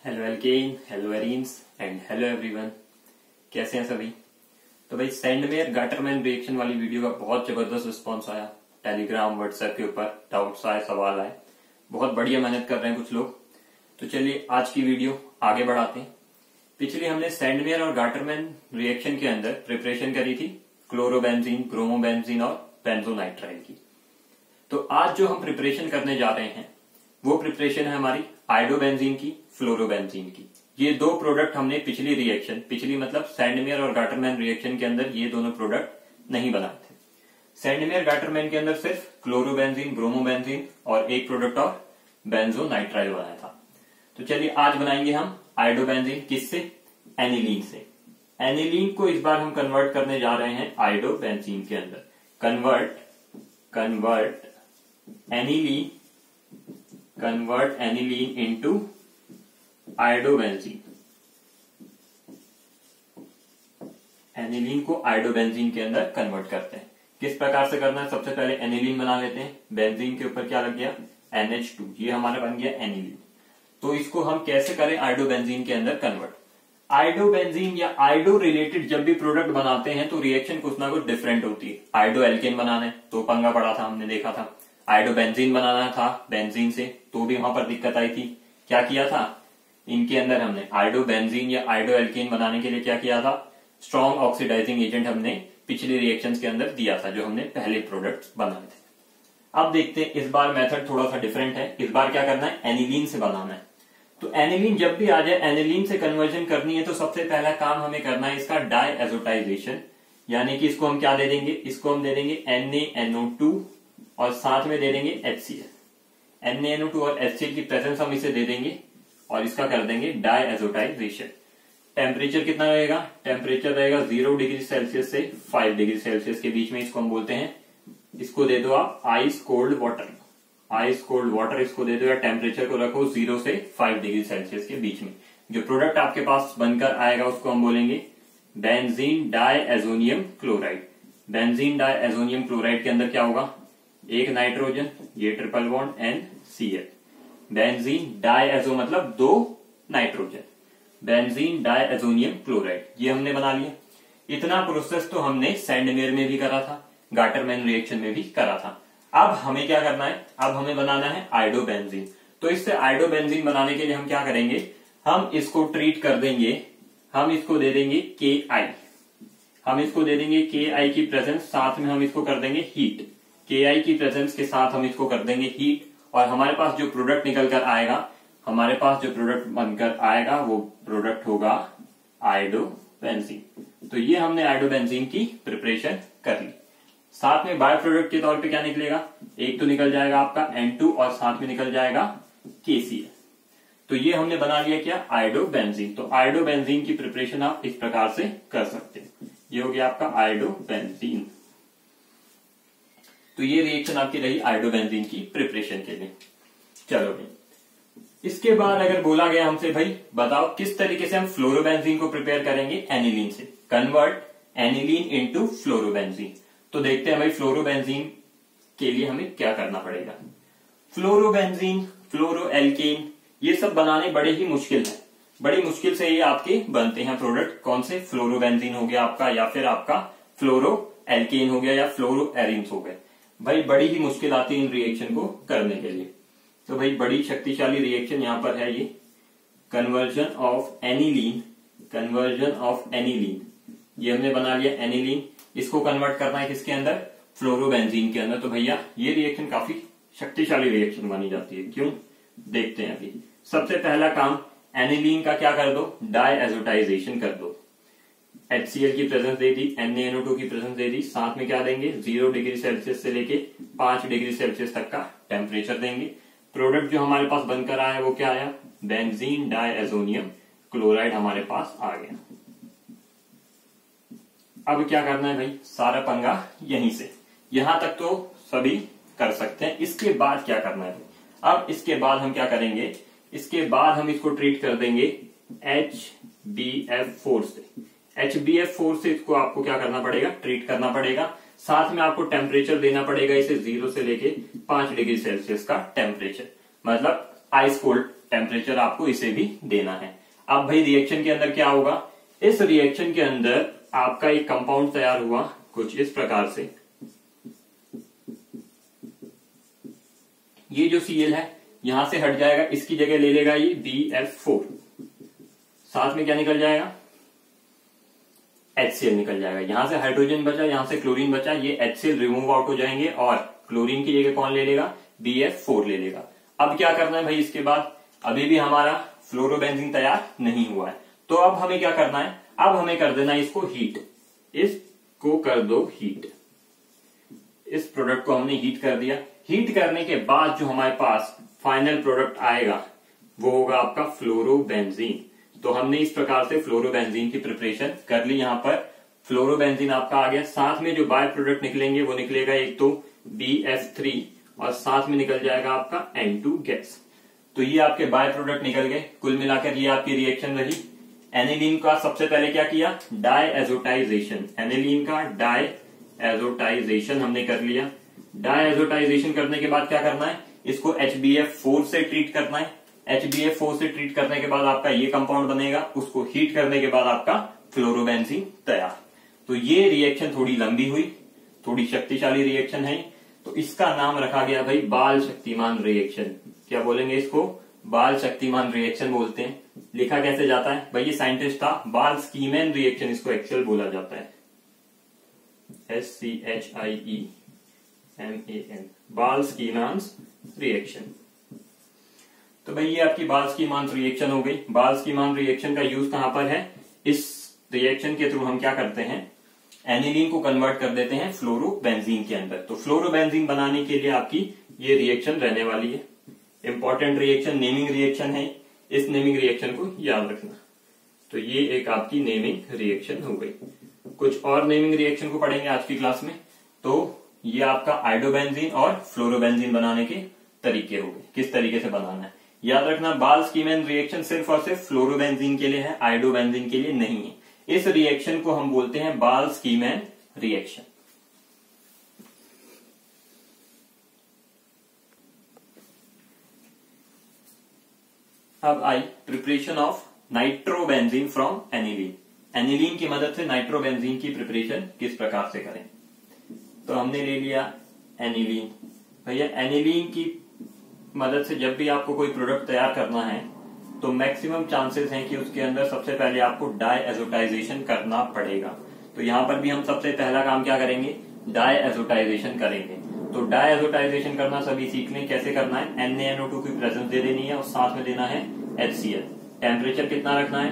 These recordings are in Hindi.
Halo alkane, hello arenes and hello everyone. कैसे हैं सभी? तो भाई सैंडमेयर गाटरमैन रिएक्शन वाली वीडियो का बहुत जबरदस्त रिस्पांस आया। टेलीग्राम व्हाट्सएप के ऊपर डाउट्स आए, सवाल आए, बहुत बढ़िया मेहनत कर रहे हैं कुछ लोग। तो चलिए आज की वीडियो आगे बढ़ाते हैं। पिछली हमने सैंडमेयर और गाटरमैन रिएक्शन के अंदर प्रिपरेशन करी थी क्लोरोबेंजीन, ब्रोमोबेंजीन और बेंजोनाइट्राइल की। तो आज जो हम प्रिपरेशन करने जा रहे हैं वो प्रिपरेशन है हमारी आयोडोबेंजीन की, फ्लोरोबेंजीन की। ये दो प्रोडक्ट हमने पिछली मतलब सैंडमेयर और गाटरमैन रिएक्शन के अंदर ये दोनों प्रोडक्ट नहीं बनाए थे। सैंडमेयर गाटरमैन के अंदर सिर्फ क्लोरोबेंजीन, ब्रोमोबेंजीन और एक प्रोडक्ट और बेंजोनाइट्राइल बनाया था। तो चलिए आज बनाएंगे हम आयोडोबेंजीन। किससे? एनिलीन से। एनिलीन को इस बार हम कन्वर्ट करने जा रहे हैं आयोडोबेंजीन के अंदर। Convert aniline into iodobenzene. Aniline को आयोडोबेंजीन के अंदर कन्वर्ट करते हैं। किस प्रकार से करना है? सबसे पहले एनिलीन बना लेते हैं। बेंजीन के ऊपर क्या लग गया? NH2। ये हमारा बन गया एनिलीन। तो इसको हम कैसे करें आयोडोबेंजीन के अंदर कन्वर्ट? आयोडोबेंजीन या आयोडो रिलेटेड जब भी प्रोडक्ट बनाते हैं तो रिएक्शन कुछ ना कुछ डिफरेंट होती है। आयोडो एल्केन बनाना है तो पंगा पड़ा था, हमने देखा था। आयोडोबेंजीन बनाना था बेंजीन से तो भी वहां पर दिक्कत आई थी। क्या किया था इनके अंदर? हमने आयोडोबेंजीन या आयोडो एल्केन बनाने के लिए क्या किया था? स्ट्रॉन्ग ऑक्सीडाइजिंग एजेंट हमने पिछली रिएक्शंस के अंदर दिया था, जो हमने पहले प्रोडक्ट्स बनाए थे। अब देखते हैं इस बार मेथड थोड़ा सा डिफरेंट है। इस बार क्या करना है? एनिलीन से बनाना है। तो एनिलीन जब भी आ जाए, एनिलीन से कन्वर्जन करनी है तो सबसे पहला काम हमें करना है इसका डायएजोटाइजेशन। यानी कि इसको हम क्या दे देंगे? इसको हम दे देंगे NaNO2 और साथ में दे देंगे HCl। NaNO2 और HCl की प्रेजेंस हम इसे दे देंगे और इसका कर देंगे डायएजोटाइजेशन। टेम्परेचर कितना रहेगा? टेम्परेचर रहेगा 0 डिग्री सेल्सियस से 5 डिग्री सेल्सियस के बीच में। इसको हम बोलते हैं, इसको दे दो आप ice cold water. Ice cold water इसको दे दो या टेम्परेचर को रखो 0 से 5 डिग्री सेल्सियस के बीच में। जो प्रोडक्ट आपके पास बनकर आएगा उसको हम बोलेंगे बेंजीन डायएजोनियम क्लोराइड। बेंजीन डायएजोनियम क्लोराइड के अंदर क्या होगा? एक नाइट्रोजन, ये ट्रिपल बॉन्ड NCl। बेंजीन डायएजो मतलब दो नाइट्रोजन, बेंजीन डायएजोनियम क्लोराइड। ये हमने बना लिया। इतना प्रोसेस तो हमने सैंडमेयर में भी करा था, गाटरमैन रिएक्शन में भी करा था। अब हमें क्या करना है? अब हमें बनाना है आयोडोबेंजीन। तो इससे आयोडोबेंजीन बनाने के लिए हम क्या करेंगे? हम इसको ट्रीट कर देंगे, हम इसको दे देंगे KI। हम इसको दे देंगे KI की प्रेजेंस, साथ में हम इसको कर देंगे हीट। KI की प्रेजेंस के साथ हम इसको कर देंगे हीट और हमारे पास जो प्रोडक्ट निकल कर आएगा, हमारे पास जो प्रोडक्ट बनकर आएगा वो प्रोडक्ट होगा आयोडोबेंजीन। तो ये हमने आयोडोबेंजीन की प्रिपरेशन कर ली। साथ में बाय प्रोडक्ट के तौर पे क्या निकलेगा? एक तो निकल जाएगा आपका N2 और साथ में निकल जाएगा KCl। तो ये हमने बना लिया क्या? आयोडोबेंजीन। तो आयोडोबेंजीन की प्रिपरेशन आप इस प्रकार से कर सकते हैं। ये हो गया आपका आयोडोबेंजीन। तो ये रिएक्शन आपकी रही आयोडोबेंजीन की प्रिपरेशन के लिए। चलो भाई, इसके बाद अगर बोला गया हमसे भाई बताओ किस तरीके से हम फ्लोरोबेंजीन को प्रिपेयर करेंगे एनिलीन से। Convert aniline into fluorobenzene. तो देखते हैं भाई फ्लोरोबेंजीन के लिए हमें क्या करना पड़ेगा। फ्लोरोबेंजीन, फ्लोरोएल्केन, ये सब बनाने बड़े ही मुश्किल है। बड़ी मुश्किल से ये आपके बनते हैं प्रोडक्ट। कौन से? फ्लोरोबेंजीन हो गया आपका, या फिर आपका फ्लोरोएल्केन हो गया, या फ्लोरोएरिन्स हो गए। भाई बड़ी ही मुश्किल आती है इन रिएक्शन को करने के लिए। तो भाई बड़ी शक्तिशाली रिएक्शन यहां पर है ये कन्वर्जन ऑफ एनिलीन। ये हमने बना लिया एनिलीन। इसको कन्वर्ट करना है किसके अंदर? फ्लोरोबेंजीन के अंदर। तो भैया ये रिएक्शन काफी शक्तिशाली रिएक्शन मानी जाती है। क्यों? देखते हैं अभी। सबसे पहला काम एनिलीन का क्या कर दो? डायएजोटाइजेशन कर दो। HCl की प्रेजेंस दे दी, NaNO2 की प्रेजेंस दे दी, साथ में क्या देंगे? 0 डिग्री सेल्सियस से लेके 5 डिग्री सेल्सियस तक का टेम्परेचर देंगे। प्रोडक्ट जो हमारे पास बनकर आया वो क्या आया? बेंजीन डायएजोनियम क्लोराइड हमारे पास आ गया। अब क्या करना है भाई? सारा पंगा यहीं से यहां तक तो सभी कर सकते हैं। इसके बाद क्या करना है? अब इसके बाद हम क्या करेंगे? इसके बाद हम इसको ट्रीट कर देंगे HbF4 से। HbF4 से इसको आपको क्या करना पड़ेगा? ट्रीट करना पड़ेगा। साथ में आपको टेम्परेचर देना पड़ेगा इसे 0 से लेके 5 डिग्री सेल्सियस का टेम्परेचर, मतलब आइस कोल्ड टेम्परेचर आपको इसे भी देना है। अब भाई रिएक्शन के अंदर क्या होगा, इस रिएक्शन के अंदर आपका एक कंपाउंड तैयार हुआ कुछ इस प्रकार से। ये जो Cl है यहां से हट जाएगा, इसकी जगह ले लेगा ये BF4, साथ में क्या निकल जाएगा, HCl निकल जाएगा। यहां से हाइड्रोजन बचा, यहां से क्लोरीन बचा, ये HCl रिमूव आउट हो जाएंगे और क्लोरीन की जगह कौन ले लेगा, BF4 ले लेगा। अब क्या करना है भाई, इसके बाद अभी भी हमारा फ्लोरोबेंजीन तैयार नहीं हुआ है, तो अब हमें क्या करना है, अब हमें कर देना है इसको हीट। इसको कर दो हीट, इस प्रोडक्ट को हमने हीट कर दिया। हीट करने के बाद जो हमारे पास फाइनल प्रोडक्ट आएगा वो होगा आपका फ्लोरोबेंजीन। तो हमने इस प्रकार से फ्लोरोबेंजीन की प्रिपरेशन कर ली। यहां पर फ्लोरोबेंजीन आपका आ गया, साथ में जो बाय प्रोडक्ट निकलेंगे वो निकलेगा एक तो BF3 और साथ में निकल जाएगा आपका N2 गैस। तो ये आपके बाय प्रोडक्ट निकल गए। कुल मिलाकर ये आपकी रिएक्शन रही। एनिलीन का सबसे पहले क्या किया, डायएजोटाइजेशन। एनिलीन का डायएजोटाइजेशन हमने कर लिया। डायएजोटाइजेशन करने के बाद क्या करना है, इसको HBF4 से ट्रीट करना है। HBF4 से ट्रीट करने के बाद आपका ये कंपाउंड बनेगा, उसको हीट करने के बाद आपका फ्लोरोबेंजीन तैयार। तो ये रिएक्शन थोड़ी लंबी हुई, थोड़ी शक्तिशाली रिएक्शन है, तो इसका नाम रखा गया भाई बाल शक्तिमान रिएक्शन। क्या बोलेंगे इसको, बाल शक्तिमान रिएक्शन बोलते हैं। लिखा कैसे जाता है भाई, ये साइंटिस्ट था, बाल स्कीमैन रिएक्शन इसको एक्चुअल बोला जाता है, SCHIEMAN, बाल स्कीमैन रिएक्शन। तो भाई ये आपकी बाल स्कीमैन रिएक्शन हो गई। बाल स्कीमैन रिएक्शन का यूज कहां पर है, इस रिएक्शन के थ्रू हम क्या करते हैं, एनिलीन को कन्वर्ट कर देते हैं फ्लोरोबेंजीन के अंदर। तो फ्लोरोबेंजीन बनाने के लिए आपकी ये रिएक्शन रहने वाली है। इंपॉर्टेंट रिएक्शन, नेमिंग रिएक्शन है, इस नेमिंग रिएक्शन को याद रखना। तो ये एक आपकी नेमिंग रिएक्शन हो गई। कुछ और नेमिंग रिएक्शन को पढ़ेंगे आज की क्लास में। तो ये आपका आइडोबेंजीन और फ्लोरोबेंजीन बनाने के तरीके हो गए, किस तरीके से बनाना है। याद रखना, बाल स्कीमैन रिएक्शन सिर्फ और सिर्फ फ्लोरोबेंजीन के लिए है, आइडोबेंजीन के लिए नहीं है। इस रिएक्शन को हम बोलते हैं बाल स्कीमैन रिएक्शन। अब I preparation of nitrobenzene from aniline. Aniline की मदद से नाइट्रोबेंजीन की प्रिपरेशन किस प्रकार से करें। तो हमने ले लिया एनिलीन। भैया एनिलीन की मदद से जब भी आपको कोई प्रोडक्ट तैयार करना है तो मैक्सिमम चांसेस हैं कि उसके अंदर सबसे पहले आपको डायएजोटाइजेशन करना पड़ेगा। तो यहां पर भी हम सबसे पहला काम क्या करेंगे, डायएजोटाइजेशन करेंगे। तो डायएजोटाइजेशन करना सभी सीख लें, कैसे करना है। NaNO2 की प्रेजेंस दे देनी है और साथ में देना है HCl। टेम्परेचर कितना रखना है,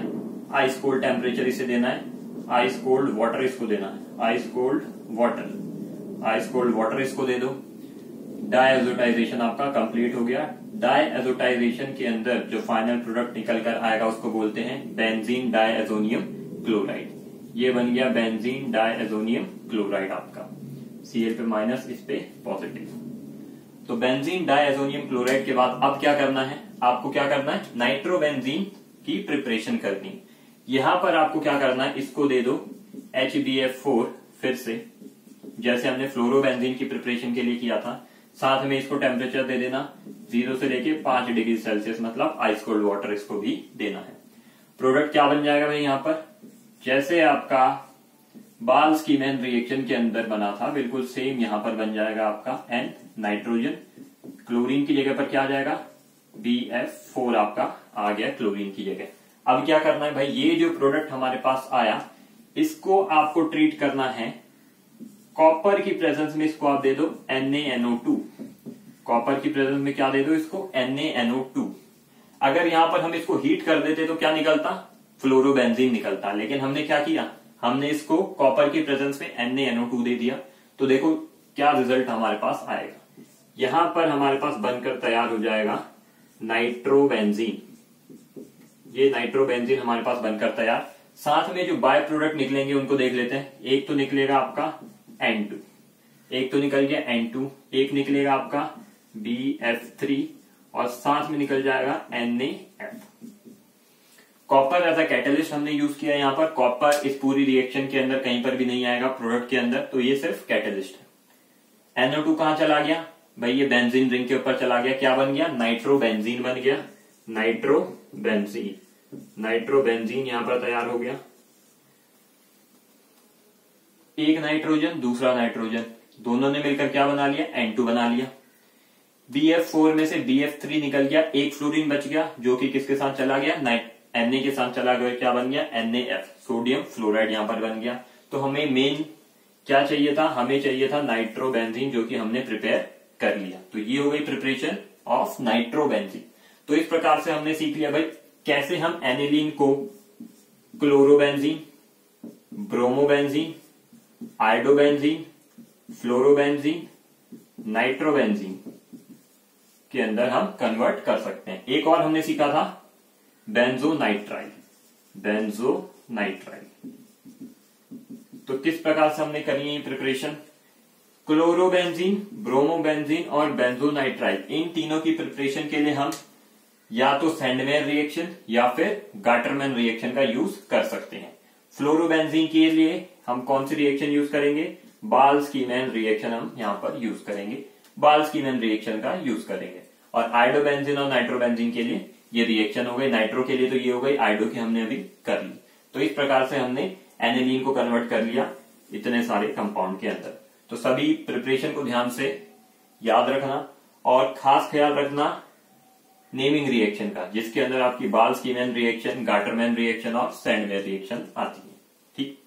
आइस कोल्ड टेम्परेचर इसे देना है, आइस कोल्ड वाटर इसको देना है, आइस कोल्ड वाटर इसको दे दो। डायएजोटाइजेशन आपका कंप्लीट हो गया। डायएजोटाइजेशन के अंदर जो फाइनल प्रोडक्ट निकल कर आएगा उसको बोलते हैं बेंजीन डायएजोनियम क्लोराइड। ये बन गया बेंजीन डायएजोनियम क्लोराइड आपका, Cl पे माइनस, इस पे पॉजिटिव। तो बेंजीन डायएजोनियम क्लोराइड के बाद अब क्या करना है, आपको क्या करना है, नाइट्रोबेंजीन की प्रिपरेशन करनी है। यहां पर आपको क्या करना है, इसको दे दो HBF4 फिर से, जैसे हमने फ्लोरोबेंजीन की प्रिपरेशन के लिए किया था। साथ में इसको टेम्परेचर दे देना 0 से लेके 5 डिग्री सेल्सियस, मतलब आइस कोल्ड वाटर इसको भी देना है। प्रोडक्ट क्या बन जाएगा भाई, यहां पर जैसे आपका बाल स्कीमैन रिएक्शन के अंदर बना था बिल्कुल सेम यहां पर बन जाएगा आपका N नाइट्रोजन। क्लोरीन की जगह पर क्या आ जाएगा, BF4 आपका आ गया क्लोरीन की जगह। अब क्या करना है भाई, ये जो प्रोडक्ट हमारे पास आया इसको आपको ट्रीट करना है कॉपर की प्रेजेंस में। इसको आप दे दो NaNO2। कॉपर की प्रेजेंस में क्या दे दो इसको, NaNO2। अगर यहां पर हम इसको हीट कर देते तो क्या निकलता, फ्लोरोबेंजीन निकलता। लेकिन हमने क्या किया, हमने इसको कॉपर की प्रेजेंस में NaNO2 दे दिया। तो देखो क्या रिजल्ट हमारे पास आएगा। यहां पर हमारे पास बनकर तैयार हो जाएगा नाइट्रोबेंजीन। ये नाइट्रोबेंजीन हमारे पास बनकर तैयार। साथ में जो बाय प्रोडक्ट निकलेंगे उनको देख लेते हैं। एक तो निकलेगा आपका N2, एक तो निकल गया N2, एक निकलेगा आपका BF3 और साथ में निकल जाएगा NaF। Copper as a catalyst हमने यूज किया यहाँ पर। कॉपर इस पूरी रिएक्शन के अंदर कहीं पर भी नहीं आएगा प्रोडक्ट के अंदर, तो ये सिर्फ कैटलिस्ट है। NO2 कहां चला गया भाई, ये बेंजीन रिंग के ऊपर चला गया। क्या बन गया, नाइट्रोबेंजीन बन गया। नाइट्रोबेंजीन। नाइट्रोबेंजीन यहां पर तैयार हो गया। एक नाइट्रोजन दूसरा नाइट्रोजन दोनों ने मिलकर क्या बना लिया, N2 बना लिया। BF4 में से BF3 निकल गया, एक फ्लोरीन बच गया जो कि किसके साथ चला गया, Na के साथ चला गया, क्या बन गया, NaF, सोडियम फ्लोराइड यहां पर बन गया। तो हमें मेन क्या चाहिए था, हमें चाहिए था नाइट्रोबेंजीन, जो कि हमने प्रिपेयर कर लिया। तो ये हो गई प्रिपरेशन ऑफ नाइट्रोबेंजीन। तो इस प्रकार से हमने सीख लिया भाई कैसे हम एनिलीन को chlorobenzene, bromobenzene, iodobenzene, fluorobenzene, nitrobenzene के अंदर हम कन्वर्ट कर सकते हैं। एक और हमने सीखा था बेंजोनाइट्राइल। बेंजोनाइट्राइल तो किस प्रकार से हमने करी है प्रिपरेशन, क्लोरोबेंजीन, ब्रोमोबेंजीन और बेंजोनाइट्राइल, इन तीनों की प्रिपरेशन के लिए हम या तो सैंडमेयर रिएक्शन या फिर गाटरमैन रिएक्शन का यूज कर सकते हैं। फ्लोरोबेंजीन के लिए हम कौन सी रिएक्शन यूज करेंगे, बाल्स-कीमैन रिएक्शन हम यहां पर यूज करेंगे, बाल्स-कीमैन रिएक्शन का यूज करेंगे। और आयोडोबेंजीन और नाइट्रोबेंजीन के लिए ये रिएक्शन हो गई, नाइट्रो के लिए तो ये हो गई, आयोडो की हमने अभी कर ली। तो इस प्रकार से हमने एनिलीन को कन्वर्ट कर लिया इतने सारे कंपाउंड के अंदर। तो सभी प्रिपरेशन को ध्यान से याद रखना और खास ख्याल रखना नेमिंग रिएक्शन का, जिसके अंदर आपकी बाल्स-कीमैन रिएक्शन, गाटरमैन रिएक्शन और सैंडमेयर रिएक्शन आती है। ठीक,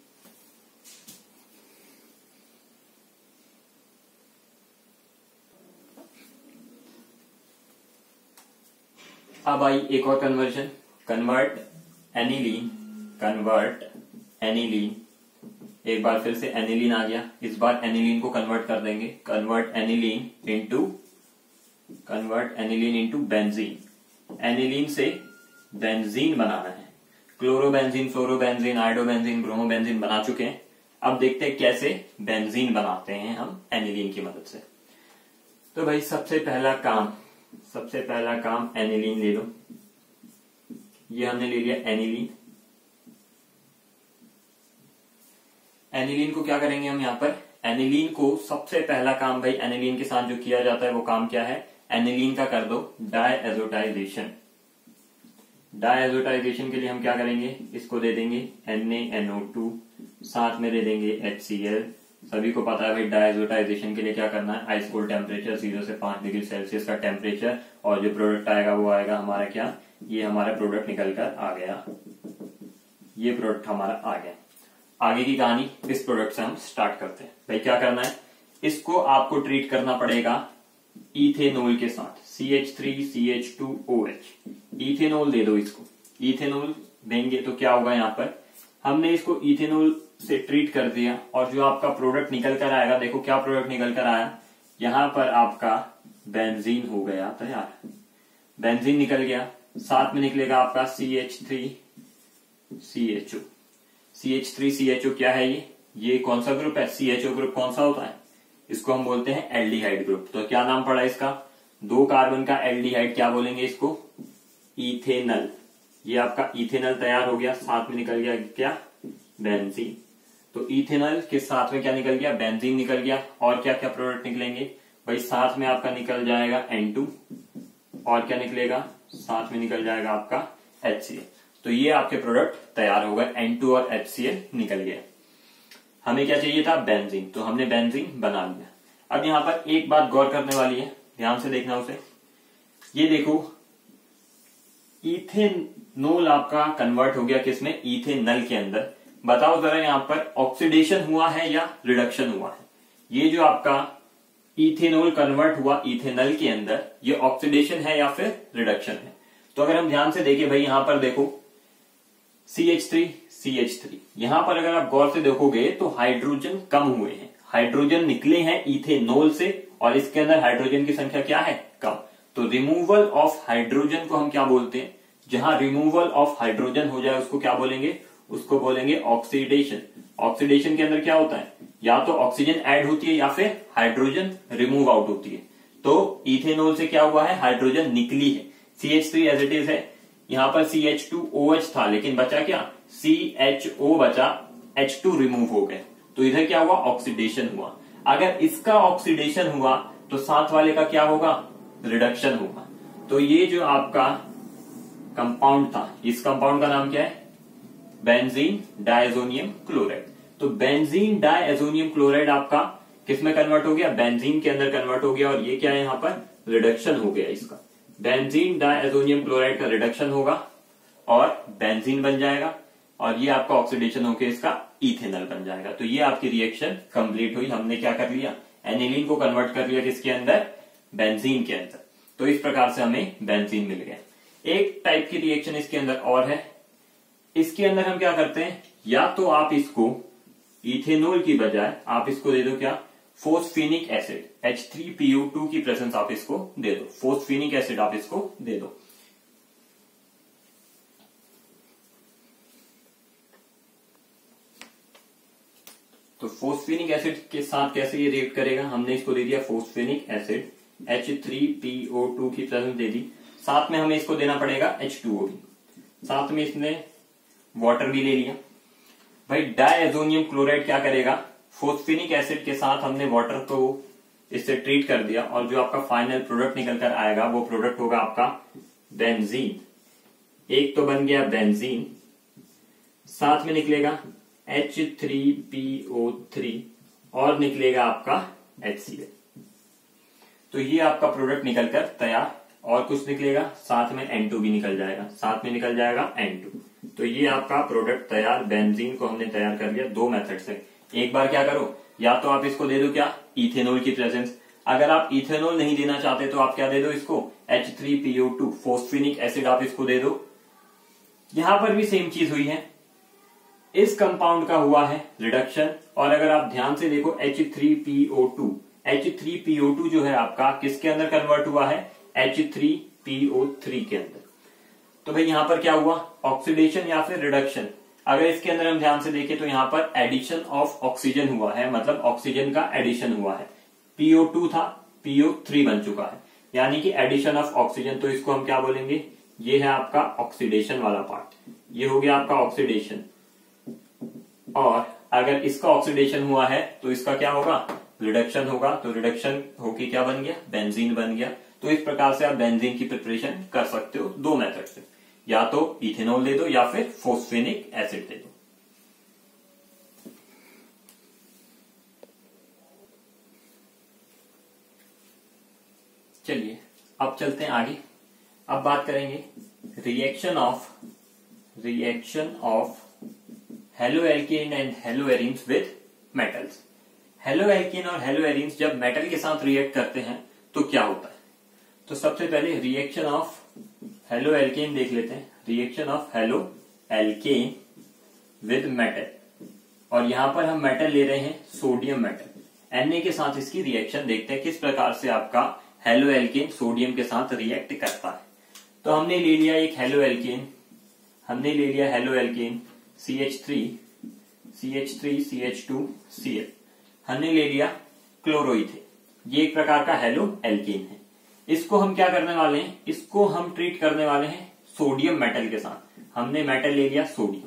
अब आई एक और कन्वर्जन, कन्वर्ट एनिलीन। एक बार फिर से एनिलीन आ गया, इस बार एनिलीन को कन्वर्ट कर देंगे, convert aniline into benzene. Aniline से बेंजीन बनाना है। क्लोरोबेंजीन, फ्लोरोबेंजीन, आयोडोबेंजीन, ब्रोमोबेंजीन बना चुके हैं। अब देखते हैं कैसे बेंजीन बनाते हैं हम एनिलीन की मदद से। तो भाई सबसे पहला काम एनिलीन ले लो। ये हमने ले लिया एनिलीन। एनिलीन को क्या करेंगे हम यहाँ पर, एनिलीन को सबसे पहला काम भाई एनिलीन के साथ जो किया जाता है वो काम क्या है, एनिलीन का कर दो डायएजोटाइजेशन। डायएजोटाइजेशन के लिए हम क्या करेंगे, इसको दे देंगे NaNO2, साथ में दे देंगे HCl। सभी को पता है भाई डायएजोटाइजेशन के लिए क्या करना है, आइस कोल्ड टेम्परेचर 0 से 5 डिग्री सेल्सियस का टेम्परेचर, और जो प्रोडक्ट आएगा वो आएगा हमारा क्या, ये हमारा प्रोडक्ट निकल कर आ गया, ये प्रोडक्ट हमारा आ गया। आगे की कहानी इस प्रोडक्ट से हम स्टार्ट करते हैं। भाई क्या करना है, इसको आपको ट्रीट करना पड़ेगा इथेनॉल के साथ, CH3CH2OH। इथेनॉल दे दो इसको, इथेनॉल देंगे तो क्या होगा, यहाँ पर हमने इसको इथेनॉल से ट्रीट कर दिया और जो आपका प्रोडक्ट निकल कर आएगा, देखो क्या प्रोडक्ट निकल कर आया, यहां पर आपका बेंजीन हो गया तैयार। बेंजीन निकल गया, साथ में निकलेगा आपका CH3CHO। CH3CHO क्या है, ये कौन सा ग्रुप है, CHO ग्रुप कौन सा होता है, इसको हम बोलते हैं एल्डिहाइड ग्रुप। तो क्या नाम पड़ा इसका, 2 कार्बन का एल्डिहाइड, क्या बोलेंगे इसको, इथेनल। ये आपका इथेनल तैयार हो गया, साथ में निकल गया क्या, बेंजीन। तो इथेनल के साथ में क्या निकल गया, बेंजीन निकल गया। और क्या क्या प्रोडक्ट निकलेंगे भाई, साथ में आपका निकल जाएगा N2, और क्या निकलेगा, साथ में निकल जाएगा आपका HCl। तो ये आपके प्रोडक्ट तैयार हो गए, N2 और HCl निकल गए। हमें क्या चाहिए था, बेंजीन, तो हमने बेंजीन बना लिया। अब यहां पर एक बात गौर करने वाली है, ध्यान से देखना उसे। ये देखो इथेनॉल आपका कन्वर्ट हो गया किसमें, इथेनल के अंदर। बताओ जरा यहाँ पर ऑक्सीडेशन हुआ है या रिडक्शन हुआ है, ये जो आपका इथेनॉल कन्वर्ट हुआ इथेनल के अंदर, ये ऑक्सीडेशन है या फिर रिडक्शन है। तो अगर हम ध्यान से देखें भाई, यहां पर देखो CH3 यहां पर अगर आप गौर से देखोगे तो हाइड्रोजन कम हुए हैं, हाइड्रोजन निकले हैं इथेनॉल से, और इसके अंदर हाइड्रोजन की संख्या क्या है, कम। तो रिमूवल ऑफ हाइड्रोजन को हम क्या बोलते हैं, जहां रिमूवल ऑफ हाइड्रोजन हो जाए उसको क्या बोलेंगे, उसको बोलेंगे ऑक्सीडेशन। ऑक्सीडेशन के अंदर क्या होता है, या तो ऑक्सीजन ऐड होती है या फिर हाइड्रोजन रिमूव आउट होती है। तो इथेनॉल से क्या हुआ है, हाइड्रोजन निकली है। CH3 एज इट इज है, यहां पर CH2OH था, लेकिन बचा क्या, CHO बचा, H2 रिमूव हो गए, तो इधर क्या हुआ, ऑक्सीडेशन हुआ। अगर इसका ऑक्सीडेशन हुआ तो साथ वाले का क्या होगा, रिडक्शन होगा। तो ये जो आपका कंपाउंड था, इस कंपाउंड का नाम क्या है, बेंजीन डायजोनियम क्लोराइड। तो बेंजीन डायजोनियम क्लोराइड आपका किस में कन्वर्ट हो गया, बेंजीन के अंदर कन्वर्ट हो गया, और ये क्या है यहाँ पर रिडक्शन हो गया इसका, बेंजीन डायजोनियम क्लोराइड का रिडक्शन होगा और बेंजीन बन जाएगा, और ये आपका ऑक्सीडेशन होकर इसका इथेनॉल बन जाएगा। तो ये आपकी रिएक्शन कंप्लीट हुई, हमने क्या कर लिया, एनिलीन को कन्वर्ट कर लिया किसके अंदर, बेंजीन के अंदर। तो इस प्रकार से हमें बेंजीन मिल गया। एक टाइप की रिएक्शन इसके अंदर और है, इसके अंदर हम क्या करते हैं, या तो आप इसको इथेनॉल की बजाय आप इसको दे दो क्या, फोस्फेनिक एसिड, H3PO2 की प्रेजेंस आप इसको दे दो, फोस्फेनिक एसिड आप इसको दे दो। तो फोस्फेनिक एसिड के साथ कैसे ये रिएक्ट करेगा, हमने इसको दे दिया फोस्फेनिक एसिड, H3PO2 की प्रेजेंस दे दी, साथ में हमें इसको देना पड़ेगा H2O भी, साथ में इसने वाटर भी ले लिया। भाई डायजोनियम क्लोराइड क्या करेगा, फोस्फेनिक एसिड के साथ हमने वाटर तो इससे ट्रीट कर दिया, और जो आपका फाइनल प्रोडक्ट निकल कर आएगा वो प्रोडक्ट होगा आपका बेंजीन। एक तो बन गया बेंजीन, साथ में निकलेगा H3PO3 और निकलेगा आपका HCl। तो ये आपका प्रोडक्ट निकलकर तैयार, और कुछ निकलेगा साथ में N2 भी निकल जाएगा, साथ में निकल जाएगा N2। तो ये आपका प्रोडक्ट तैयार, बेंजीन को हमने तैयार कर लिया दो मेथड से। एक बार क्या करो, या तो आप इसको दे दो क्या, इथेनॉल की प्रेजेंस, अगर आप इथेनॉल नहीं देना चाहते तो आप क्या दे दो इसको, H3PO2 फोस्फेनिक एसिड आप इसको दे दो। यहां पर भी सेम चीज हुई है, इस कंपाउंड का हुआ है रिडक्शन, और अगर आप ध्यान से देखो H3PO2 जो है आपका किसके अंदर कन्वर्ट हुआ है, H3PO3 के अंदर। तो भाई यहां पर क्या हुआ, ऑक्सीडेशन या फिर रिडक्शन। अगर इसके अंदर हम ध्यान से देखें तो यहां पर एडिशन ऑफ ऑक्सीजन हुआ है, मतलब ऑक्सीजन का एडिशन हुआ है, PO2 था PO3 बन चुका है, यानी कि एडिशन ऑफ ऑक्सीजन। तो इसको हम क्या बोलेंगे, ये है आपका ऑक्सीडेशन वाला पार्ट, ये हो गया आपका ऑक्सीडेशन। और अगर इसका ऑक्सीडेशन हुआ है तो इसका क्या होगा, रिडक्शन होगा। तो रिडक्शन होके क्या बन गया, बेंजीन बन गया। तो इस प्रकार से आप बेंजीन की प्रिपरेशन कर सकते हो दो मेथड से, या तो इथेनॉल दे दो या फिर फोस्फेनिक एसिड दे दो। चलिए अब चलते हैं आगे। अब बात करेंगे reaction of haloalkane and haloarenes with metals. Haloalkane और हेलोएरीन्स जब मेटल के साथ रिएक्ट करते हैं तो क्या होता है। तो सबसे पहले रिएक्शन ऑफ हेलोएल्केन देख लेते हैं, reaction of haloalkane with metal, और यहां पर हम मेटल ले रहे हैं सोडियम मेटल। Na के साथ इसकी रिएक्शन देखते हैं किस प्रकार से आपका हेलोएल्केन सोडियम के साथ रिएक्ट करता है। तो हमने ले लिया एक हेलोएल्केन, हमने ले लिया हेलोएल्केन CH3CH2Cl, हमने ले लिया क्लोरोइथेन, ये एक प्रकार का हेलोएल्केन है। इसको हम क्या करने वाले हैं, इसको हम ट्रीट करने वाले हैं सोडियम मेटल के साथ। हमने मेटल ले लिया सोडियम,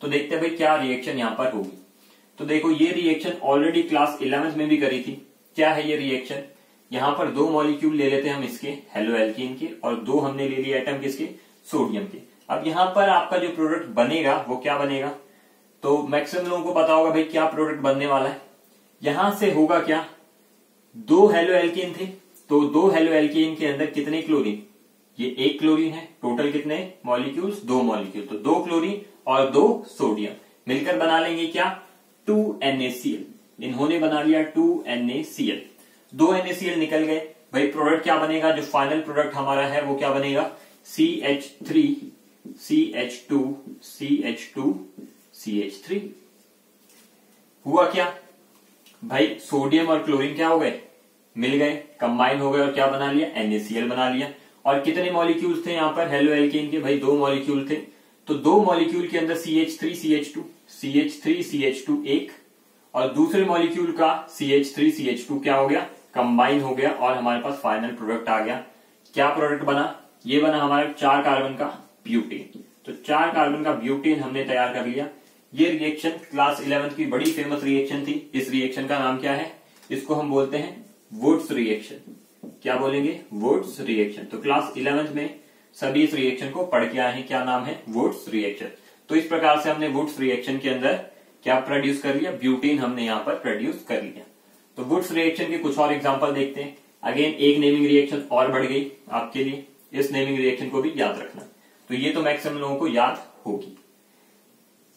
तो देखते हैं भाई क्या रिएक्शन यहां पर होगी। तो देखो ये रिएक्शन ऑलरेडी क्लास 11th में भी करी थी। क्या है ये रिएक्शन, यहां पर दो मॉलिक्यूल ले लेते हैं हम इसके हेलोएल्केन के, और दो हमने ले लिए एटम किसके, सोडियम के। अब यहां पर आपका जो प्रोडक्ट बनेगा वो क्या बनेगा, तो मैक्सिमम लोगों को पता होगा भाई क्या प्रोडक्ट बनने वाला है। यहां से होगा क्या, दो हेलोएल्केन थे, तो दो हेलोएल्केन के अंदर कितने क्लोरीन, ये एक क्लोरीन है, टोटल कितने मॉलिक्यूल्स, दो मॉलिक्यूल, तो दो क्लोरीन और दो सोडियम मिलकर बना लेंगे क्या, 2NaCl। इन्होंने बना लिया 2NaCl, दो NaCl निकल गए। भाई प्रोडक्ट क्या बनेगा, जो फाइनल प्रोडक्ट हमारा है वो क्या बनेगा, CH3CH2CH2CH3। हुआ क्या भाई, सोडियम और क्लोरीन क्या हो गए, मिल गए, कंबाइन हो गए, और क्या बना लिया, NaCl बना लिया। और कितने मॉलिक्यूल्स थे यहाँ पर हेलोएल्केन के, भाई दो मॉलिक्यूल थे। तो दो मॉलिक्यूल के अंदर CH3CH2 एक, और दूसरे मॉलिक्यूल का CH3CH2 क्या हो गया, कंबाइन हो गया, और हमारे पास फाइनल प्रोडक्ट आ गया। क्या प्रोडक्ट बना, ये बना हमारा 4 कार्बन का ब्यूटेन। तो 4 कार्बन का ब्यूटेन हमने तैयार कर लिया। ये रिएक्शन क्लास 11th की बड़ी फेमस रिएक्शन थी। इस रिएक्शन का नाम क्या है, इसको हम बोलते हैं वुड्स रिएक्शन। क्या बोलेंगे, वुड्स रिएक्शन। तो क्लास 11th में सभी इस रिएक्शन को पढ़ के आए हैं। क्या नाम है? Wurtz reaction. तो इस प्रकार से हमने वुड्स रिएक्शन के अंदर क्या प्रोड्यूस कर लिया? ब्यूटेन हमने यहाँ पर प्रोड्यूस कर लिया। तो वुड्स रिएक्शन के कुछ और एग्जांपल देखते हैं। अगेन एक नेमिंग रिएक्शन और बढ़ गई आपके लिए, इस नेमिंग रिएक्शन को भी याद रखना। तो ये तो मैक्सिमम लोगों को याद होगी।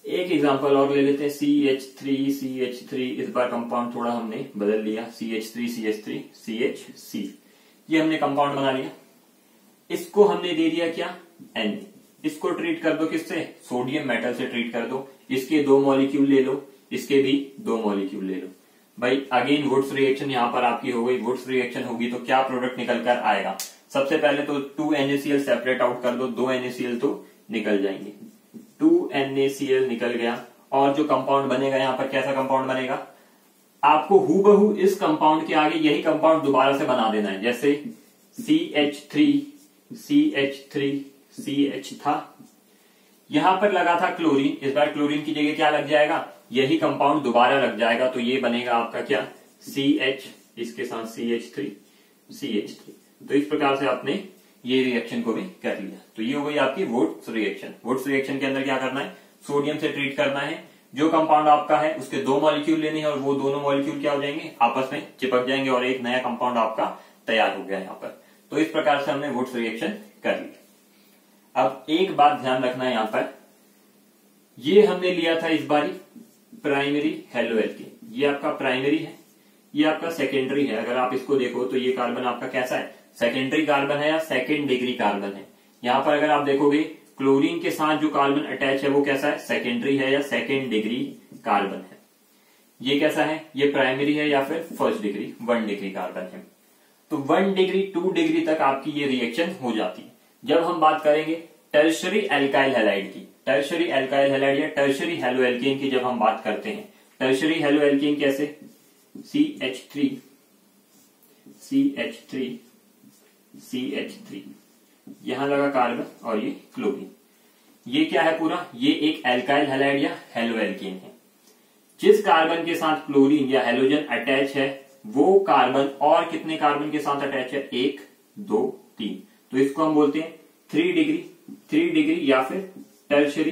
एक एग्जांपल और ले लेते हैं, CH3 इस बार कंपाउंड थोड़ा हमने बदल लिया, CH3 CHC, ये हमने कंपाउंड बना लिया। इसको हमने दे दिया क्या? Na। इसको ट्रीट कर दो किससे? सोडियम मेटल से ट्रीट कर दो। इसके 2 मॉलिक्यूल ले लो, इसके भी 2 मॉलिक्यूल ले लो। भाई अगेन वुड्स रिएक्शन यहाँ पर आपकी हो गई। वुड्स रिएक्शन होगी तो क्या प्रोडक्ट निकल कर आएगा? सबसे पहले तो 2 NaCl सेपरेट आउट कर दो, 2 NaCl तो निकल जाएंगे। 2 NaCl निकल गया और जो कंपाउंड बनेगा यहाँ पर कैसा कंपाउंड बनेगा? आपको हूबहू इस कंपाउंड के आगे यही कंपाउंड दोबारा से बना देना है। जैसे CH3 था, यहां पर लगा था क्लोरीन, इस बार क्लोरीन की जगह क्या लग जाएगा? यही कंपाउंड दोबारा लग जाएगा। तो ये बनेगा आपका क्या? CH, इसके साथ CH3। तो इस प्रकार से आपने ये रिएक्शन को भी कर लिया। तो ये हो गई आपकी वुड्स रिएक्शन। वुड्स रिएक्शन के अंदर क्या करना है? सोडियम से ट्रीट करना है। जो कंपाउंड आपका है उसके 2 मॉलिक्यूल लेने हैं और वो दोनों मॉलिक्यूल क्या हो जाएंगे? आपस में चिपक जाएंगे और एक नया कंपाउंड आपका तैयार हो गया यहाँ पर। तो इस प्रकार से हमने वुड्स रिएक्शन कर ली। अब एक बात ध्यान रखना है यहाँ पर, ये हमने लिया था इस बारी प्राइमरी हेलोएल्केन। ये आपका प्राइमरी है, ये आपका सेकेंडरी है। अगर आप इसको देखो तो ये कार्बन आपका कैसा है? सेकेंडरी कार्बन है या सेकेंड डिग्री कार्बन है? यहाँ पर अगर आप देखोगे क्लोरीन के साथ जो कार्बन अटैच है वो कैसा है? सेकेंडरी है या सेकेंड डिग्री कार्बन है? ये कैसा है? ये प्राइमरी है या फिर फर्स्ट डिग्री 1 डिग्री कार्बन है। तो 1 डिग्री 2 डिग्री तक आपकी ये रिएक्शन हो जाती है। जब हम बात करेंगे टर्शरी एल्काइल हैलाइड की, टर्शरी एल्काइल हैलाइड या टर्शरी हेलोएल्केन की जब हम बात करते हैं, टर्शरी हेलोएल्केन कैसे? CH3 यहां लगा कार्बन और ये क्लोरीन। ये क्या है पूरा? ये एक एल्काइल हैलाइड या हेलोएल्केन है। जिस कार्बन के साथ क्लोरीन या हेलोजन अटैच है वो कार्बन और कितने कार्बन के साथ अटैच है? 1 2 3। तो इसको हम बोलते हैं 3 डिग्री या फिर टर्शरी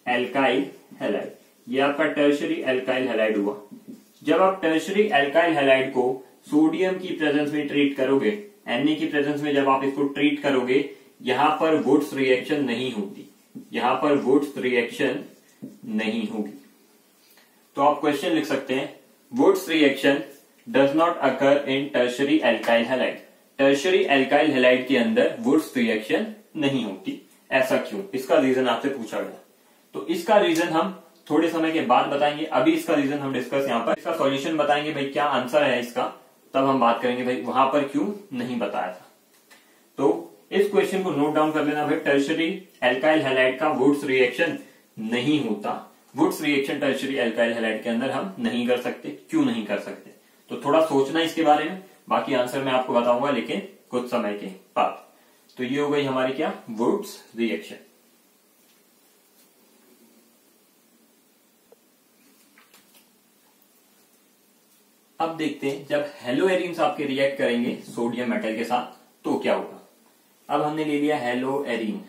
एल्काइल हैलाइड। ये आपका टर्शरी एल्काइल हैलाइड हुआ। जब आप टर्शरी एल्काइल हैलाइड को सोडियम की प्रेजेंस में ट्रीट करोगे, Na की प्रेजेंस में जब आप इसको ट्रीट करोगे, यहां पर वुड्स रिएक्शन नहीं होती, यहां पर वुड्स रिएक्शन नहीं होगी। तो आप क्वेश्चन लिख सकते हैं, Wurtz reaction does not occur in tertiary alkyl halide. Tertiary alkyl halide के अंदर वुड्स रिएक्शन नहीं होती। ऐसा क्यों? इसका रीजन आपसे पूछा गया। तो इसका रीजन हम थोड़े समय के बाद बताएंगे। अभी इसका रीजन हम डिस्कस यहाँ पर, इसका सॉल्यूशन बताएंगे भाई क्या आंसर है इसका, तब हम बात करेंगे भाई वहां पर क्यों नहीं बताया था। तो इस क्वेश्चन को नोट डाउन कर लेना भाई, टर्शरी एल्काइल हैलाइड का वुड्स रिएक्शन नहीं होता। Wurtz reaction tertiary alkyl halide के अंदर हम नहीं कर सकते। क्यों नहीं कर सकते? तो थोड़ा सोचना इसके बारे में, बाकी आंसर मैं आपको बताऊंगा लेकिन कुछ समय के बाद। तो ये हो गई हमारी क्या? Wurtz reaction. अब देखते हैं जब हेलोएरिन्स आपके रिएक्ट करेंगे सोडियम मेटल के साथ तो क्या होगा। अब हमने ले लिया हेलोएरिन,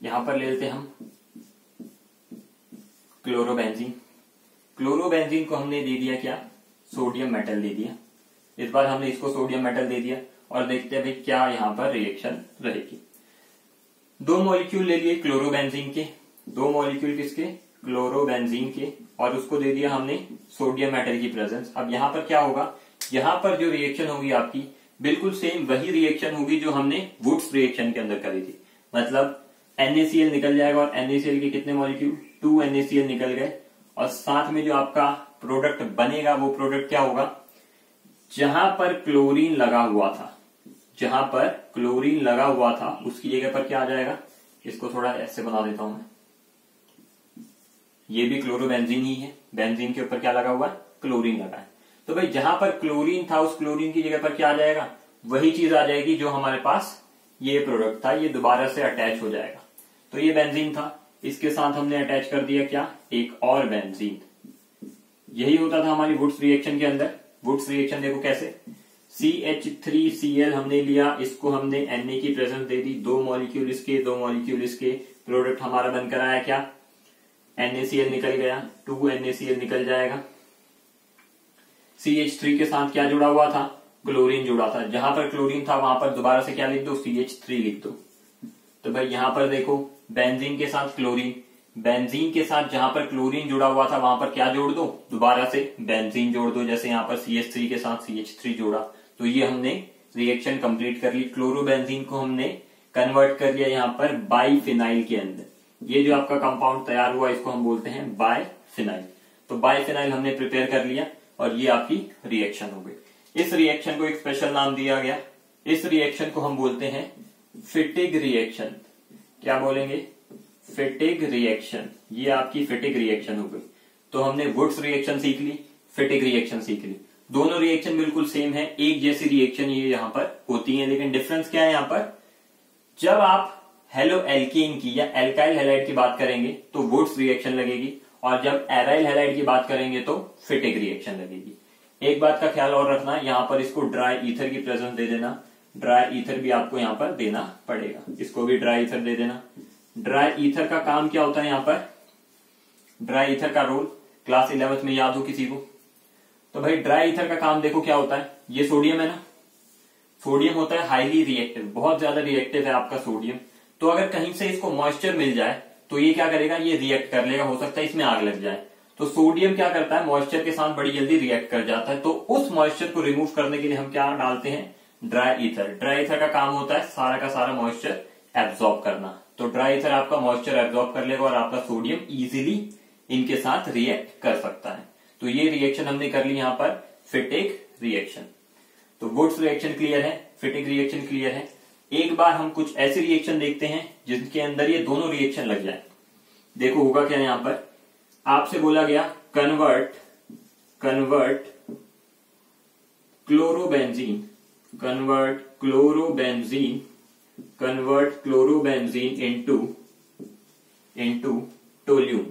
यहां पर ले लेते हैं हम क्लोरोबेंजीन। क्लोरोबेंजीन को हमने दे दिया क्या? सोडियम मेटल दे दिया। इस बार हमने इसको सोडियम मेटल दे दिया और देखते हैं भाई क्या यहां पर रिएक्शन रहेगी। 2 मॉलिक्यूल ले लिए क्लोरोबेंजीन के, 2 मॉलिक्यूल किसके? क्लोरोबेंजीन के, और उसको दे दिया हमने सोडियम मेटल की प्रेजेंस। अब यहां पर क्या होगा? यहां पर जो रिएक्शन होगी आपकी बिल्कुल सेम वही रिएक्शन होगी जो हमने वुड्स रिएक्शन के अंदर करी थी। मतलब NaCl निकल जाएगा और NaCl के कितने मॉलिक्यूल? 2 NaCl निकल गए और साथ में जो आपका प्रोडक्ट बनेगा वो प्रोडक्ट क्या होगा? जहां पर क्लोरीन लगा हुआ था, जहां पर क्लोरीन लगा हुआ था उसकी जगह पर क्या आ जाएगा? इसको थोड़ा ऐसे बना देता हूं मैं। ये भी क्लोरोबेंजीन ही है, बेंजीन के ऊपर क्या लगा हुआ है? क्लोरीन लगा है। तो भाई जहां पर क्लोरीन था उस क्लोरीन की जगह पर क्या आ जाएगा? वही चीज आ जाएगी जो हमारे पास ये प्रोडक्ट था, ये दोबारा से अटैच हो जाएगा। तो ये बेंजीन था, इसके साथ हमने अटैच कर दिया क्या? एक और बेंजीन। यही होता था हमारी वुड्स रिएक्शन के अंदर। वुड्स रिएक्शन देखो कैसे, CH3Cl हमने लिया, इसको हमने Na की प्रेजेंस दे दी, 2 मॉलिक्यूल इसके 2 मॉलिक्यूल इसके, प्रोडक्ट हमारा बनकर आया क्या, NaCl निकल गया, 2 NaCl निकल जाएगा। CH3 के साथ क्या जुड़ा हुआ था, क्लोरीन जुड़ा था, जहां पर क्लोरीन था वहां पर दोबारा से क्या लिख दो, CH3 लिख दो। तो भाई यहां पर देखो बेंजीन के साथ क्लोरीन, बेंजीन के साथ जहां पर क्लोरीन जुड़ा हुआ था वहां पर क्या जोड़ दो, दोबारा से बेंजीन जोड़ दो, जैसे यहां पर CH3 के साथ CH3 जोड़ा। तो ये हमने रिएक्शन कंप्लीट कर ली, क्लोरोबेंजीन को हमने कन्वर्ट कर लिया यहाँ पर बाइफिनाइल के अंदर। ये जो आपका कंपाउंड तैयार हुआ इसको हम बोलते हैं बाइफिनाइल। तो बाइफिनाइल हमने प्रिपेयर कर लिया और ये आपकी रिएक्शन हो गई। इस रिएक्शन को एक स्पेशल नाम दिया गया, इस रिएक्शन को हम बोलते हैं फिटिग रिएक्शन। क्या बोलेंगे, फिटिग रिएक्शन। ये आपकी फिटिग रिएक्शन हो गई। तो हमने वुड्स रिएक्शन सीख ली, फिटिग रिएक्शन सीख ली। दोनों रिएक्शन बिल्कुल सेम है, एक जैसी रिएक्शन ये यहाँ पर होती है, लेकिन डिफरेंस क्या है यहाँ पर, जब आप हेलो एल्कीन की या एल्काइल हैलाइड की बात करेंगे तो वुड्स रिएक्शन लगेगी, और जब एराइल हैलाइड की बात करेंगे तो फिटिग रिएक्शन लगेगी। एक बात का ख्याल और रखना, यहाँ पर इसको ड्राई ईथर की प्रेजेंस दे देना, ड्राई ईथर भी आपको यहाँ पर देना पड़ेगा, इसको भी ड्राई ईथर दे देना। ड्राई ईथर का काम क्या होता है, यहाँ पर ड्राई ईथर का रोल क्लास 11th में याद हो किसी को, तो भाई ड्राई ईथर का काम देखो क्या होता है, ये सोडियम है ना, सोडियम होता है हाईली रिएक्टिव, बहुत ज्यादा रिएक्टिव है आपका सोडियम। तो अगर कहीं से इसको मॉइस्चर मिल जाए तो ये क्या करेगा, ये रिएक्ट कर लेगा, हो सकता है इसमें आग लग जाए। तो सोडियम क्या करता है, मॉइस्चर के साथ बड़ी जल्दी रिएक्ट कर जाता है। तो उस मॉइस्चर को रिमूव करने के लिए हम क्या डालते हैं, ड्राई ईथर। ड्राई ईथर का काम होता है सारा का सारा मॉइस्चर एब्जॉर्ब करना। तो ड्राई ईथर आपका मॉइस्चर एब्जॉर्ब कर लेगा और आपका सोडियम इजीली इनके साथ रिएक्ट कर सकता है। तो ये रिएक्शन हमने कर ली यहाँ पर फिटिग रिएक्शन। तो वुड्स रिएक्शन क्लियर है, फिटिग रिएक्शन क्लियर है। एक बार हम कुछ ऐसे रिएक्शन देखते हैं जिनके अंदर ये दोनों रिएक्शन लग जाए। देखो होगा क्या, यहां पर आपसे बोला गया convert chlorobenzene into toluene.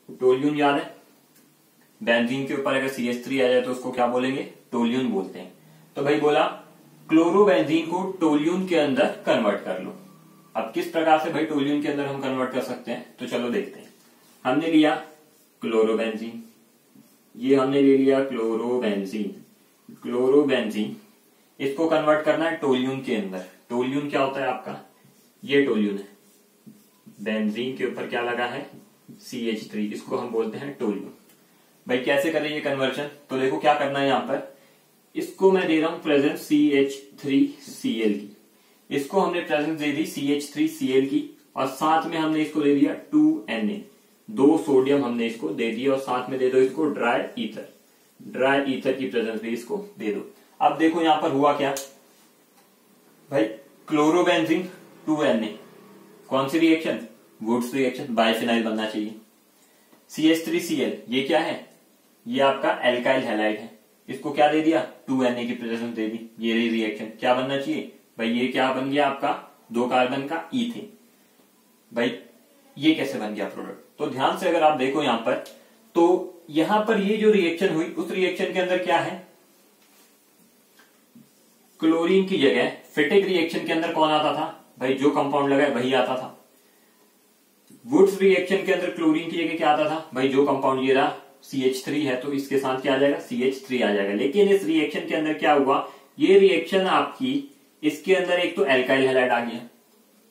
Toluene याद है, बेंजीन के ऊपर अगर CH3 आ जाए तो उसको क्या बोलेंगे, टोल्यून बोलते हैं। तो भाई बोला क्लोरोबेंजीन को टोल्यून के अंदर कन्वर्ट कर लो। अब किस प्रकार से भाई टोल्यून के अंदर हम कन्वर्ट कर सकते हैं, तो चलो देखते हैं। हमने लिया क्लोरोबेंजीन, ये हमने ले लिया क्लोरोबेंजीन, इसको कन्वर्ट करना है टोल्यून के अंदर। टोल्यून क्या होता है आपका, ये टोल्यून है, बेंजीन के ऊपर क्या लगा है, CH3, इसको हम बोलते हैं टोल्यून। भाई कैसे करें ये कन्वर्शन, तो देखो क्या करना है, यहां पर इसको मैं दे रहा हूं प्रेजेंस CH3Cl की, इसको हमने प्रेजेंस दे दी CH3Cl की, और साथ में हमने इसको दे दिया 2Na, 2 सोडियम हमने इसको दे दिया, और साथ में दे दो इसको ड्राई ईथर की प्रेजेंस भी इसको दे दो। अब देखो यहां पर हुआ क्या भाई, क्लोरोबेंजीन 2Na, कौन सी रिएक्शन, वुड्स रिएक्शन, बाइफिनाइल बनना चाहिए। CH3Cl ये क्या है, ये आपका एल्काइल हैलाइड है, इसको क्या दे दिया, 2Na की प्रेजेंस दे दी, ये रिएक्शन क्या बनना चाहिए भाई, ये क्या बन गया आपका 2 कार्बन का ईथेन। भाई ये कैसे बन गया प्रोडक्ट, तो ध्यान से अगर आप देखो यहां पर, तो यहां पर ये जो रिएक्शन हुई उस रिएक्शन के अंदर क्या है, क्लोरीन की जगह फिटिग रिएक्शन के अंदर कौन आता था भाई, जो कंपाउंड लगा वही आता था। वुड्स रिएक्शन के अंदर क्लोरीन की जगह क्या आता था भाई, जो कंपाउंड ये रहा CH3 है तो इसके साथ क्या आ जाएगा, CH3 आ जाएगा। लेकिन इस रिएक्शन के अंदर क्या हुआ, ये रिएक्शन आपकी, इसके अंदर एक तो एल्काइल हैलाइड आ गया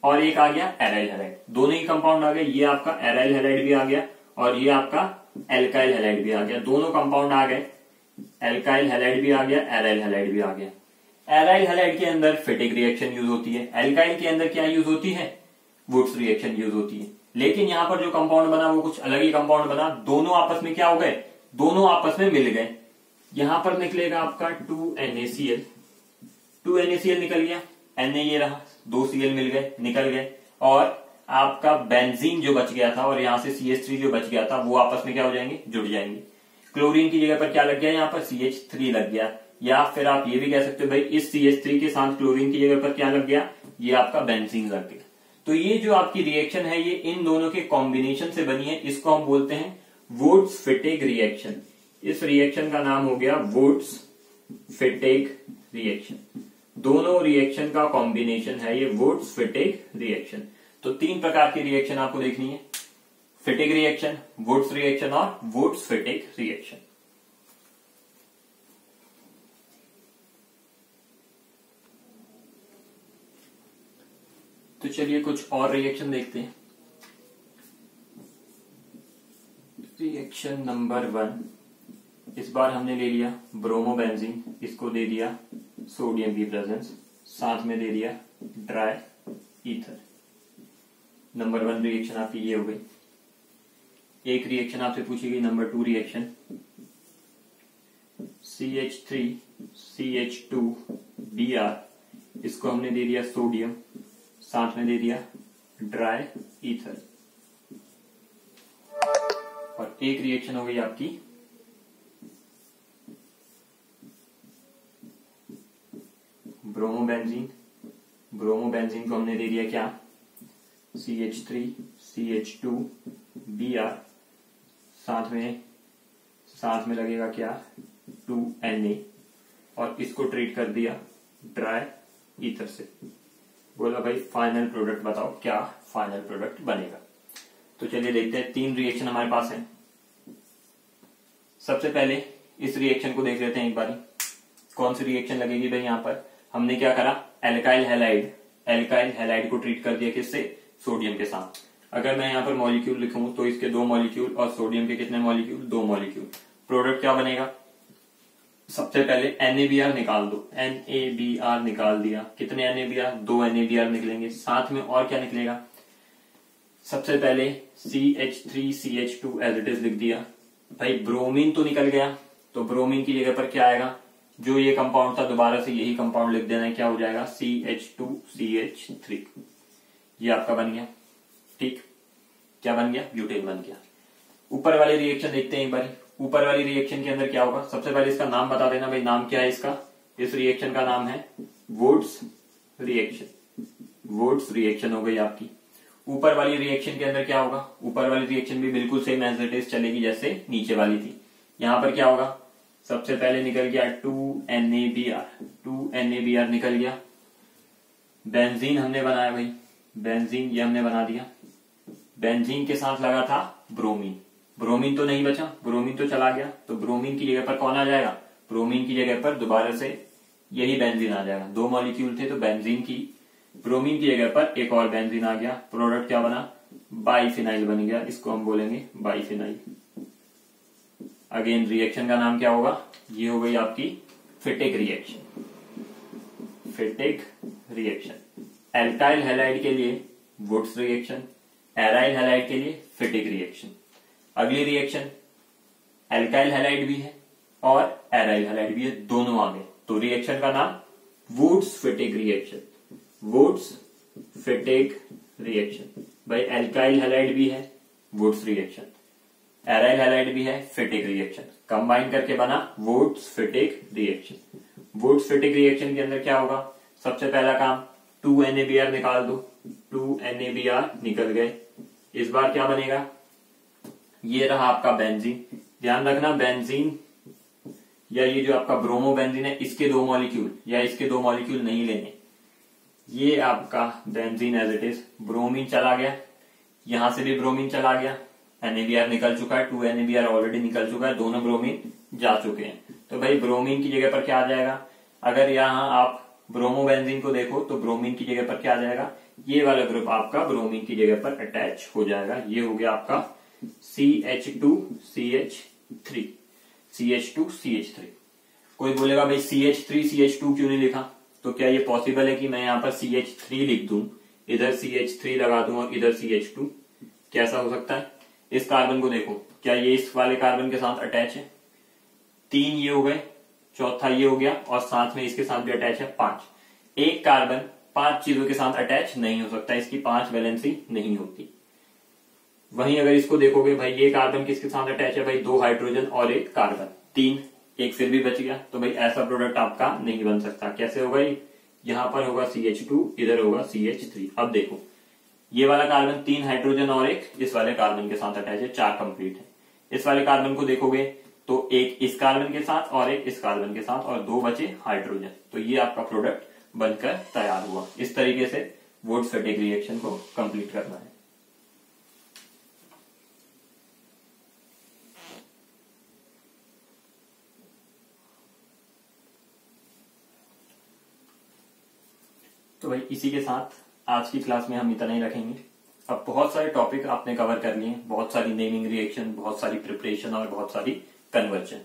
और एक आ गया एराइल हैलाइड, दोनों ही कंपाउंड आ गए। ये आपका एराइल हैलाइड भी आ गया और ये आपका एल्काइल हैलाइड भी आ गया, दोनों कंपाउंड आ गए, एल्काइल हैलाइड भी आ गया, एराइल हैलाइड भी आ गया। एराइल हैलाइड के अंदर फिटिग रिएक्शन यूज होती है, एल्काइल के अंदर क्या यूज होती है, वुड्स रिएक्शन यूज होती है। लेकिन यहां पर जो कंपाउंड बना वो कुछ अलग ही कंपाउंड बना, दोनों आपस में क्या हो गए, दोनों आपस में मिल गए। यहां पर निकलेगा आपका 2NaCl, 2NaCl निकल गया, Na ये रहा, 2 Cl मिल गए, निकल गए, और आपका बेंजीन जो बच गया था और यहां से CH3 जो बच गया था वो आपस में क्या हो जाएंगे, जुड़ जाएंगे। क्लोरीन की जगह पर क्या लग गया, यहाँ पर CH3 लग गया, या फिर आप ये भी कह सकते हो भाई इस CH3 के साथ क्लोरीन की जगह पर क्या लग गया, ये आपका बेंजीन लग गया। तो ये जो आपकी रिएक्शन है ये इन दोनों के कॉम्बिनेशन से बनी है, इसको हम बोलते हैं वुड्स फिटिग रिएक्शन। इस रिएक्शन का नाम हो गया वुड्स फिटेग रिएक्शन। दोनों रिएक्शन का कॉम्बिनेशन है ये वुड्स फिटेग रिएक्शन। तो 3 प्रकार की रिएक्शन आपको देखनी है, फिटेग रिएक्शन, वुड्स रिएक्शन और वुड्स फिटेग रिएक्शन। तो चलिए कुछ और रिएक्शन देखते हैं। रिएक्शन नंबर 1, इस बार हमने ले लिया ब्रोमोबेंजीन, इसको दे दिया सोडियम की प्रेजेंस, साथ में दे दिया ड्राई ईथर। नंबर 1 रिएक्शन आपकी ये हो गई। एक रिएक्शन आपसे पूछी गई नंबर 2 रिएक्शन, CH3CH2Br, इसको हमने दे दिया सोडियम, साथ में दे दिया ड्राई ईथर। और एक रिएक्शन हो गई आपकी ब्रोमोबेंजीन, ब्रोमोबेंजीन को हमने दे दिया क्या, CH3CH2Br, साथ में लगेगा क्या 2Na, और इसको ट्रीट कर दिया ड्राई ईथर से। बोला भाई फाइनल प्रोडक्ट बताओ, क्या फाइनल प्रोडक्ट बनेगा। तो चलिए देखते हैं, 3 रिएक्शन हमारे पास है। सबसे पहले इस रिएक्शन को देख लेते हैं एक बारी, कौन सी रिएक्शन लगेगी भाई। यहां पर हमने क्या करा, एल्काइल हैलाइड को ट्रीट कर दिया किससे, सोडियम के साथ। अगर मैं यहाँ पर मॉलिक्यूल लिखूं तो इसके 2 मॉलिक्यूल और सोडियम के कितने मॉलिक्यूल, 2 मॉलिक्यूल। प्रोडक्ट क्या बनेगा, सबसे पहले NaBr निकाल दो, NaBr निकाल दिया, कितने NaBr, 2 NaBr निकलेंगे, साथ में और क्या निकलेगा, सबसे पहले CH3CH2 एज इट इज लिख दिया। भाई ब्रोमीन तो निकल गया, तो ब्रोमीन की जगह पर क्या आएगा, जो ये कंपाउंड था दोबारा से यही कंपाउंड लिख देना है, क्या हो जाएगा CH2CH3, ये आपका बन गया। ठीक, क्या बन गया, ब्यूटेन बन गया। ऊपर वाली रिएक्शन देखते हैं एक बार। ऊपर वाली रिएक्शन के अंदर क्या होगा, सबसे पहले इसका नाम बता देना भाई, नाम क्या है इसका, इस रिएक्शन का नाम है वुड्स रिएक्शन। वुड्स रिएक्शन हो गई आपकी। ऊपर वाली रिएक्शन के अंदर क्या होगा, ऊपर वाली रिएक्शन भी बिल्कुल सेम एज इट इज चलेगी जैसे नीचे वाली थी। यहां पर क्या होगा, सबसे पहले निकल गया 2NaBr निकल गया। बेंजीन हमने बनाया भाई, बेंजीन ये हमने बना दिया। बेंजीन के साथ लगा था ब्रोमीन, ब्रोमीन तो नहीं बचा, ब्रोमीन तो चला गया, तो ब्रोमीन की जगह पर कौन आ जाएगा, ब्रोमीन की जगह पर दोबारा से यही बेंजीन आ जाएगा। 2 मॉलिक्यूल थे तो बेंजीन की, ब्रोमीन की जगह पर एक और बेंजीन आ गया। प्रोडक्ट क्या बना, बाइफिनाइल बन गया, इसको हम बोलेंगे बाइफिनाइल। अगेन रिएक्शन का नाम क्या होगा, ये हो गई आपकी फिटेग रिएक्शन। फिटेग रिएक्शन, एल्काइल हैलाइड के लिए वुड्स रिएक्शन, एराइल हैलाइड के लिए फिटेग रिएक्शन। अगली रिएक्शन एल्काइल हैलाइड भी है और एराइल हैलाइड भी है, दोनों आ गए, तो रिएक्शन का नाम वुड्स फिटेग रिएक्शन। वुड्स फिटेग रिएक्शन, भाई एल्काइल हैलाइड भी है वुड्स रिएक्शन, एराइल हैलाइड भी है फिटेग रिएक्शन, कंबाइन करके बना वुड्स फिटेग रिएक्शन। वुड्स फिटेग रिएक्शन के अंदर क्या होगा, सबसे पहला काम 2NaBr निकाल दो, 2NaBr निकल गए। इस बार क्या बनेगा, ये रहा आपका बेंजीन। ध्यान रखना बेंजीन या ये जो आपका ब्रोमोबेंजीन है, इसके 2 मॉलिक्यूल या इसके 2 मॉलिक्यूल नहीं लेने, ये आपका benzene as it is. Bromine चला गया, यहां से भी ब्रोमीन चला गया, NaBr निकल चुका है, 2NaBr ऑलरेडी निकल चुका है, दोनों ब्रोमीन जा चुके हैं। तो भाई ब्रोमीन की जगह पर क्या आ जाएगा, अगर यहां आप ब्रोमोबेंजीन को देखो तो ब्रोमीन की जगह पर क्या आ जाएगा, ये वाला ग्रुप आपका ब्रोमीन की जगह पर अटैच हो जाएगा। ये हो गया आपका CH2CH3, CH2CH3। कोई बोलेगा भाई CH3CH2 क्यों नहीं लिखा, तो क्या ये पॉसिबल है कि मैं यहाँ पर CH3 लिख दूं, इधर CH3 लगा दूं और इधर CH2, कैसा हो सकता है। इस कार्बन को देखो, क्या ये इस वाले कार्बन के साथ अटैच है, 3 ये हो गए, चौथा ये हो गया और साथ में इसके साथ भी अटैच है 5। एक कार्बन 5 चीजों के साथ अटैच नहीं हो सकता, इसकी 5 वैलेंसी नहीं होती। वहीं अगर इसको देखोगे भाई, ये कार्बन किसके साथ अटैच है भाई, 2 हाइड्रोजन और एक कार्बन, 3, एक फिर भी बच गया, तो भाई ऐसा प्रोडक्ट आपका नहीं बन सकता। कैसे होगा, यहां पर होगा CH2, इधर होगा CH3। अब देखो ये वाला कार्बन 3 हाइड्रोजन और एक इस वाले कार्बन के साथ अटैच है, 4 कंप्लीट है। इस वाले कार्बन को देखोगे तो एक इस कार्बन के साथ और एक इस कार्बन के साथ और 2 बचे हाइड्रोजन, तो ये आपका प्रोडक्ट बनकर तैयार हुआ। इस तरीके से वुड्स-फटीग रिएक्शन को कंप्लीट करना है। तो भाई इसी के साथ आज की क्लास में हम इतना ही रखेंगे। अब बहुत सारे टॉपिक आपने कवर कर लिए, बहुत सारी नेमिंग रिएक्शन, बहुत सारी प्रिपरेशन और बहुत सारी कन्वर्जन।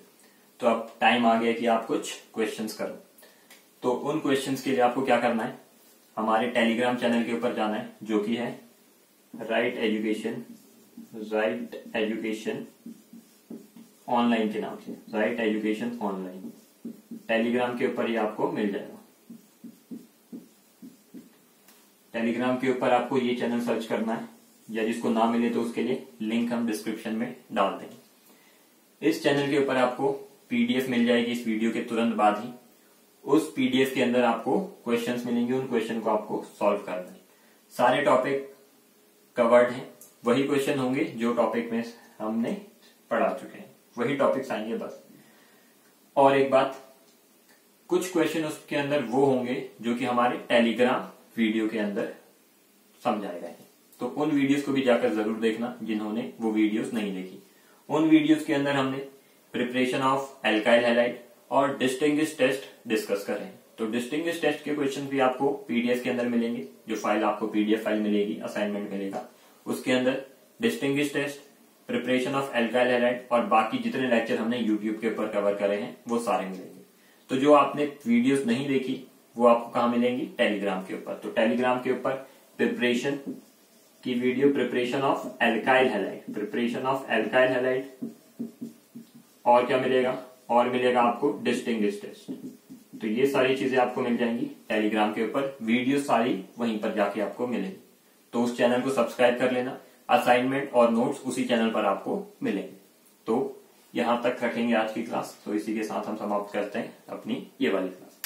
तो अब टाइम आ गया कि आप कुछ क्वेश्चंस करो। तो उन क्वेश्चंस के लिए आपको क्या करना है, हमारे टेलीग्राम चैनल के ऊपर जाना है जो कि है राइट एजुकेशन ऑनलाइन के नाम से, राइट एजुकेशन ऑनलाइन। टेलीग्राम के ऊपर ये आपको मिल जाएगा। टेलीग्राम के ऊपर आपको ये चैनल सर्च करना है, या जिसको ना मिले तो उसके लिए लिंक हम डिस्क्रिप्शन में डाल देंगे। इस चैनल के ऊपर आपको पीडीएफ मिल जाएगी इस वीडियो के तुरंत बाद ही। उस पीडीएफ के अंदर आपको क्वेश्चंस मिलेंगे, उन क्वेश्चन को आपको सॉल्व करना है। सारे टॉपिक कवर्ड हैं, वही क्वेश्चन होंगे जो टॉपिक में हमने पढ़ा चुके हैं, वही टॉपिक्स आएंगे बस। और एक बात, कुछ क्वेश्चन उसके अंदर वो होंगे जो कि हमारे टेलीग्राम वीडियो के अंदर समझाए गए हैं, तो उन वीडियोस को भी जाकर जरूर देखना जिन्होंने वो वीडियोस नहीं देखी। उन वीडियोस के अंदर हमने प्रिपरेशन ऑफ एल्काइल हैलाइड और डिस्टिंग्विश टेस्ट डिस्कस कर रहे हैं। तो डिस्टिंग्विश टेस्ट के क्वेश्चन भी आपको पीडीएफ के अंदर मिलेंगे, जो फाइल आपको पीडीएफ फाइल मिलेगी, असाइनमेंट मिलेगा, उसके अंदर distinguish test, preparation of alkyl halide और बाकी जितने लेक्चर हमने यूट्यूब के ऊपर कवर करे हैं वो सारे मिलेंगे। तो जो आपने वीडियोस नहीं देखी वो आपको कहाँ मिलेंगी, टेलीग्राम के ऊपर। तो टेलीग्राम के ऊपर प्रिपरेशन की video, preparation of alkyl halide, और क्या मिलेगा, और मिलेगा आपको डिस्टिंग्विश टेस्ट। तो ये सारी चीजें आपको मिल जाएंगी टेलीग्राम के ऊपर, वीडियो सारी वहीं पर जाके आपको मिलेंगी। तो उस चैनल को सब्सक्राइब कर लेना, असाइनमेंट और नोट्स उसी चैनल पर आपको मिलेंगे। तो यहां तक रखेंगे आज की क्लास। तो इसी के साथ हम समाप्त करते हैं अपनी ये वाली क्लास।